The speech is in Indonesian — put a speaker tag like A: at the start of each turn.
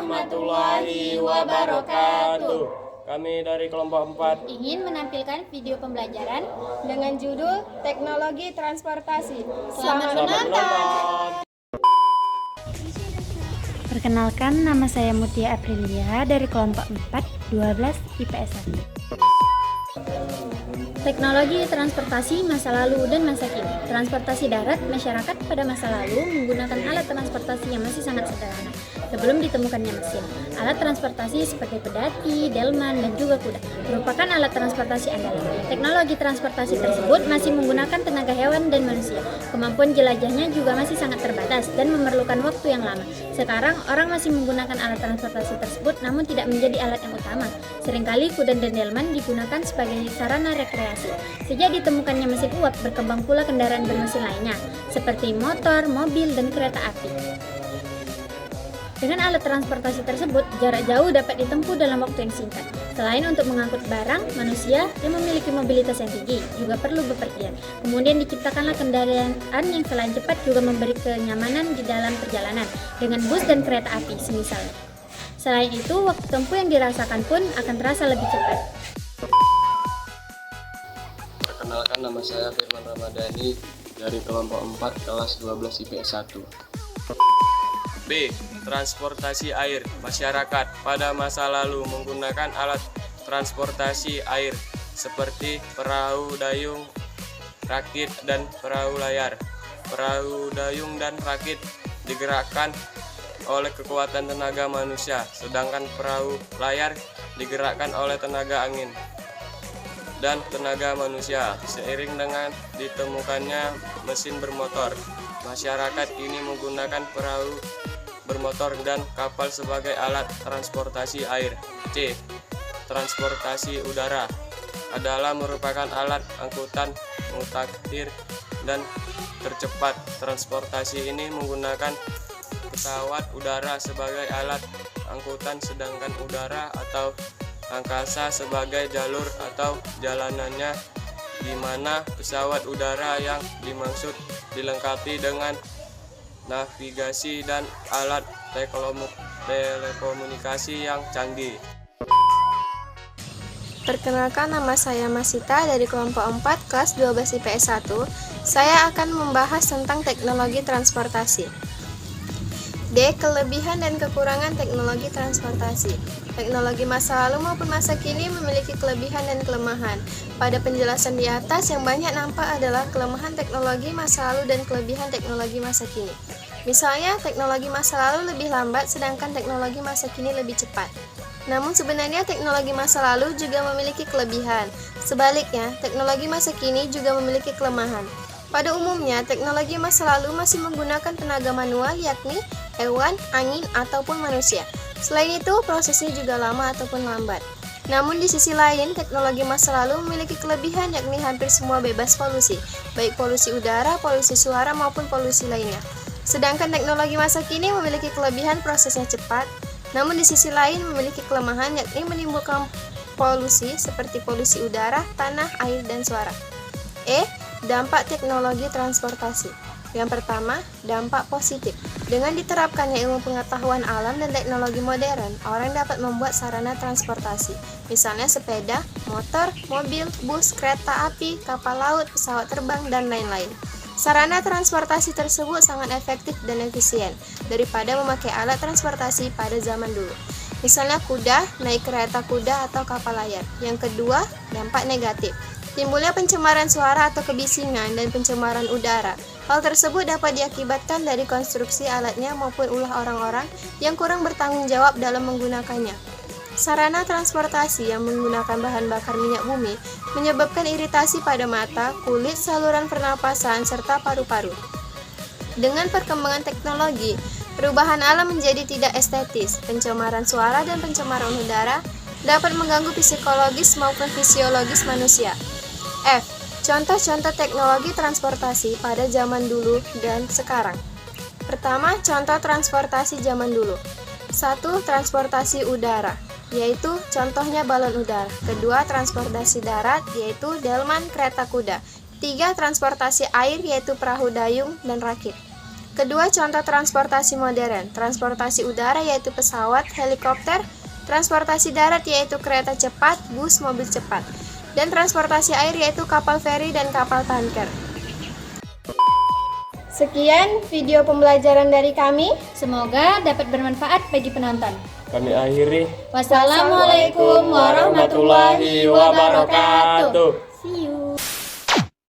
A: warahmatullahi wabarakatuh. Kami dari kelompok 4
B: ingin menampilkan video pembelajaran
C: dengan judul Teknologi Transportasi.
B: Selamat
A: menonton.
D: Perkenalkan, nama saya Mutia Aprilia dari kelompok 4 12 IPS 1.
B: teknologi transportasi masa lalu dan masa kini. Transportasi darat masyarakat pada masa lalu menggunakan alat transportasi yang masih sangat sederhana sebelum ditemukannya mesin. Alat transportasi seperti pedati, delman, dan juga kuda merupakan alat transportasi andalan. Teknologi transportasi tersebut masih menggunakan tenaga hewan dan manusia. Kemampuan jelajahnya juga masih sangat terbatas dan memerlukan waktu yang lama. Sekarang orang masih menggunakan alat transportasi tersebut namun tidak menjadi alat yang utama. Seringkali kuda dan delman digunakan sebagai sarana rekreasi. Sejak ditemukannya mesin uap, berkembang pula kendaraan bermesin lainnya, seperti motor, mobil, dan kereta api. Dengan alat transportasi tersebut, jarak jauh dapat ditempuh dalam waktu yang singkat. Selain untuk mengangkut barang, manusia yang memiliki mobilitas yang tinggi juga perlu bepergian. Kemudian diciptakanlah kendaraan yang selain cepat juga memberi kenyamanan di dalam perjalanan, dengan bus dan kereta api semisal. Selain itu, waktu tempuh yang dirasakan pun akan terasa lebih cepat.
A: Perkenalkan, nama saya Firman Ramadhani dari kelompok 4 kelas 12 IPS 1. B. Transportasi air. Masyarakat pada masa lalu menggunakan alat transportasi air seperti perahu dayung, rakit, dan perahu layar. Perahu dayung dan rakit digerakkan oleh kekuatan tenaga manusia, sedangkan perahu layar digerakkan oleh tenaga angin dan tenaga manusia. Seiring dengan ditemukannya mesin bermotor, masyarakat ini menggunakan perahu bermotor dan kapal sebagai alat transportasi air. C. Transportasi udara adalah merupakan alat angkutan mutakhir dan tercepat. Transportasi ini menggunakan pesawat udara sebagai alat angkutan, sedangkan udara atau angkasa sebagai jalur atau jalanannya, di mana pesawat udara yang dimaksud dilengkapi dengan navigasi dan alat telekomunikasi yang canggih.
C: Perkenalkan, nama saya Masita dari kelompok 4 kelas 12 IPS 1. Saya akan membahas tentang teknologi transportasi. D. Kelebihan dan kekurangan teknologi transportasi. Teknologi masa lalu maupun masa kini memiliki kelebihan dan kelemahan. Pada penjelasan di atas, yang banyak nampak adalah kelemahan teknologi masa lalu dan kelebihan teknologi masa kini. Misalnya, teknologi masa lalu lebih lambat, sedangkan teknologi masa kini lebih cepat. Namun sebenarnya teknologi masa lalu juga memiliki kelebihan. Sebaliknya, teknologi masa kini juga memiliki kelemahan. Pada umumnya, teknologi masa lalu masih menggunakan tenaga manual, yakni hewan, angin, ataupun manusia. Selain itu, prosesnya juga lama ataupun lambat. Namun di sisi lain, teknologi masa lalu memiliki kelebihan, yakni hampir semua bebas polusi, baik polusi udara, polusi suara, maupun polusi lainnya. Sedangkan teknologi masa kini memiliki kelebihan, prosesnya cepat, namun di sisi lain memiliki kelemahan, yakni menimbulkan polusi seperti polusi udara, tanah, air, dan suara. E. Dampak teknologi transportasi. Yang pertama, dampak positif. Dengan diterapkannya ilmu pengetahuan alam dan teknologi modern, orang dapat membuat sarana transportasi, misalnya sepeda, motor, mobil, bus, kereta api, kapal laut, pesawat terbang, dan lain-lain. Sarana transportasi tersebut sangat efektif dan efisien daripada memakai alat transportasi pada zaman dulu. Misalnya kuda, naik kereta kuda atau kapal layar. Yang kedua, dampak negatif. Timbulnya pencemaran suara atau kebisingan dan pencemaran udara. Hal tersebut dapat diakibatkan dari konstruksi alatnya maupun ulah orang-orang yang kurang bertanggung jawab dalam menggunakannya. Sarana transportasi yang menggunakan bahan bakar minyak bumi menyebabkan iritasi pada mata, kulit, saluran pernapasan, serta paru-paru. Dengan perkembangan teknologi, perubahan alam menjadi tidak estetis. Pencemaran suara dan pencemaran udara dapat mengganggu psikologis maupun fisiologis manusia. F. Contoh-contoh teknologi transportasi pada zaman dulu dan sekarang. Pertama, contoh transportasi zaman dulu. 1. Transportasi udara, yaitu contohnya balon udara. Kedua, transportasi darat, yaitu delman, kereta kuda. 3. Transportasi air, yaitu perahu dayung dan rakit. Kedua, contoh transportasi modern. Transportasi udara yaitu pesawat, helikopter, transportasi darat yaitu kereta cepat, bus, mobil cepat, dan transportasi air yaitu kapal feri dan kapal tanker. Sekian video pembelajaran dari kami.
B: Semoga dapat bermanfaat bagi penonton.
A: Kami akhiri.
B: Wassalamualaikum warahmatullahi wabarakatuh.
D: See you.